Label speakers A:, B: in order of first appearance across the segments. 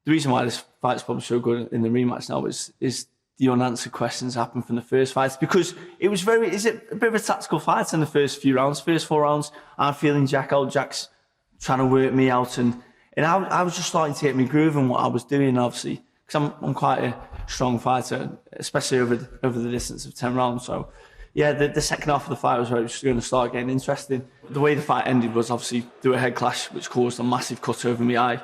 A: the reason why this fight's probably so good in the rematch now is the unanswered questions happened from the first fight, because it was a bit of a tactical fight in the first few rounds, first 4 rounds. I'm feeling Jack out, Jack's trying to work me out, and I was just starting to get my groove in what I was doing, obviously, because I'm quite a strong fighter, especially over the distance of 10 rounds. So yeah, the second half of the fight was where it was going to start getting interesting. The way the fight ended was obviously through a head clash, which caused a massive cut over my eye,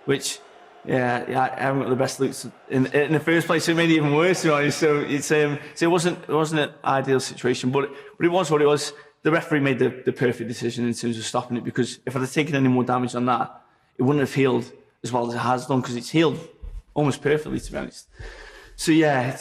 A: which, yeah, I haven't got the best looks in the first place. So it made it even worse, to be honest. So it wasn't an ideal situation, but it was what it was. The referee made the perfect decision in terms of stopping it, because if I'd have taken any more damage on that, it wouldn't have healed as well as it has done, because it's healed almost perfectly, to be honest. So yeah,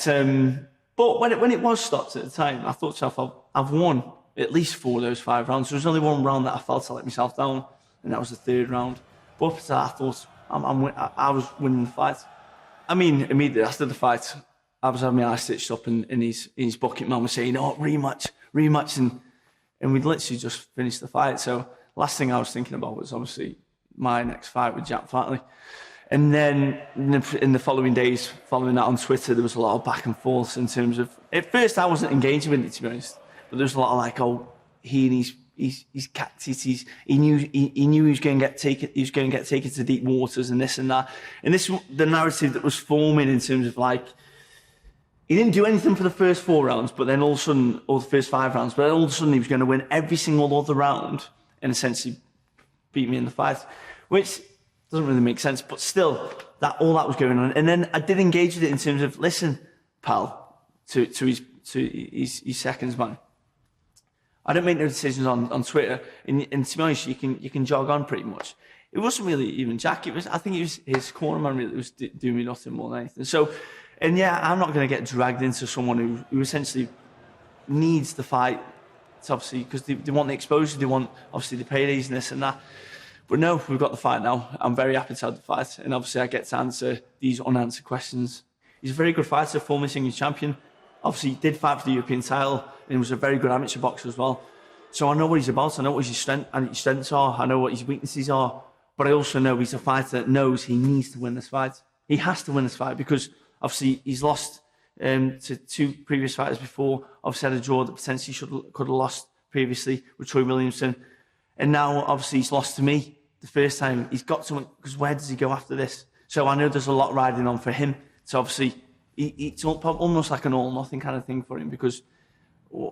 A: but when it was stopped at the time, I thought to myself, I've won at least 4 of those 5 rounds. There was only one round that I felt I let myself down, and that was the 3rd round. But up to that, I thought I was winning the fight. I mean, immediately after the fight, I was having my eye stitched up, and his bucket man was saying, "Oh, rematch," and we'd literally just finished the fight. So last thing I was thinking about was obviously my next fight with Jack Flatley. And then in the following days, following that on Twitter, there was a lot of back and forth in terms of, at first I wasn't engaging with it, to be honest, but there was a lot of like, oh, he's cactus, he knew he was going to get taken to deep waters and this and that. And this, the narrative that was forming in terms of like, he didn't do anything for the first 4 rounds, but then all of a sudden, or the first 5 rounds, but all of a sudden he was going to win every single other round and essentially beat me in the fight, which doesn't really make sense, but still, all that was going on. And then I did engage with it in terms of, listen, pal, to his seconds man, I don't make no decisions on Twitter, and to be honest, you can jog on pretty much. It wasn't really even Jack. I think it was his corner man really that was doing me nothing more than anything. So, and yeah, I'm not going to get dragged into someone who essentially needs the fight. It's obviously because they want the exposure, they want obviously the paydays and this and that. But no, we've got the fight now. I'm very happy to have the fight, and obviously I get to answer these unanswered questions. He's a very good fighter, former English champion. Obviously, he did fight for the European title, and he was a very good amateur boxer as well. So I know what he's about. I know what his strengths are. I know what his weaknesses are. But I also know he's a fighter that knows he needs to win this fight. He has to win this fight because obviously he's lost to 2 previous fighters before. Obviously had a draw that potentially could have lost previously with Troy Williamson. And now, obviously, he's lost to me the first time. He's got to, because where does he go after this? So I know there's a lot riding on for him. So obviously, it's almost like an all-nothing kind of thing for him, because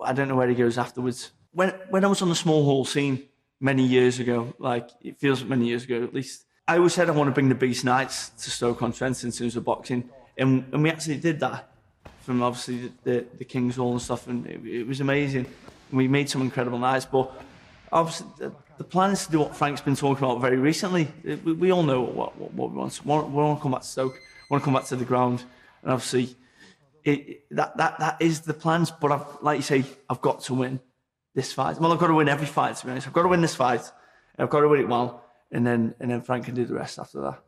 A: I don't know where he goes afterwards. When I was on the small hall scene many years ago, like it feels like many years ago at least, I always said I want to bring the Beast Knights to Stoke-on-Trent in terms of boxing. And we actually did that from obviously the King's Hall and stuff, and it was amazing. And we made some incredible nights, but obviously the plan is to do what Frank's been talking about very recently. We all know what we want. We want to come back to Stoke. We want to come back to the ground, and obviously that is the plans. But like you say, I've got to win this fight. Well, I've got to win every fight, to be honest. I've got to win this fight, and I've got to win it well, and then Frank can do the rest after that.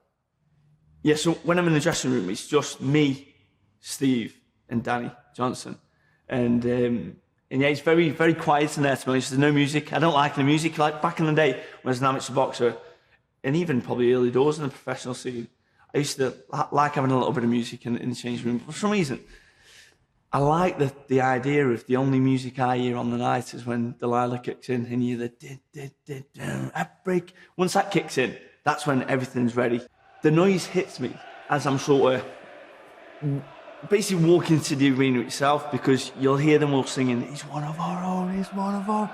A: Yeah. So when I'm in the dressing room, it's just me, Steve, and Danny Johnson, and yeah, it's very, very quiet in there, to be honest. There's no music. I don't like the music. Like back in the day when I was an amateur boxer, and even probably early doors in the professional scene, I used to like having a little bit of music in the changing room. But for some reason, I like the idea of the only music I hear on the night is when Delilah kicks in and you hear the break. Once that kicks in, that's when everything's ready. The noise hits me as I'm sort of basically walking to the arena itself, because you'll hear them all singing, "He's one of our own, he's one of our,"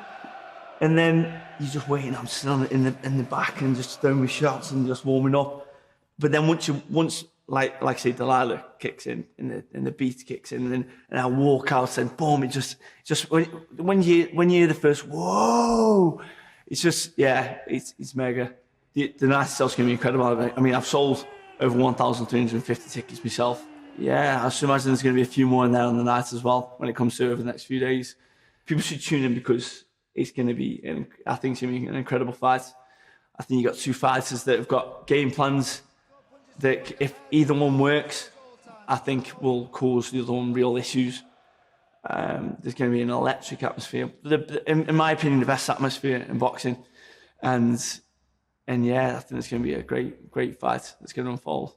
A: and then you're just waiting. I'm still in the back and just throwing my shots and just warming up. But then once like I say, Delilah kicks in and the beat kicks in, and I walk out and boom, it just when you hear the first whoa, it's just, yeah, it's mega. The night itself's gonna be incredible. I mean, I've sold over 1,350 tickets myself. Yeah, I should imagine there's going to be a few more in there on the night as well when it comes to over the next few days. People should tune in because it's going to be, I think it's going to be an incredible fight. I think you've got 2 fighters that have got game plans that if either one works, I think will cause the other one real issues. There's going to be an electric atmosphere. In my opinion, the best atmosphere in boxing. And yeah, I think it's going to be a great fight that's going to unfold.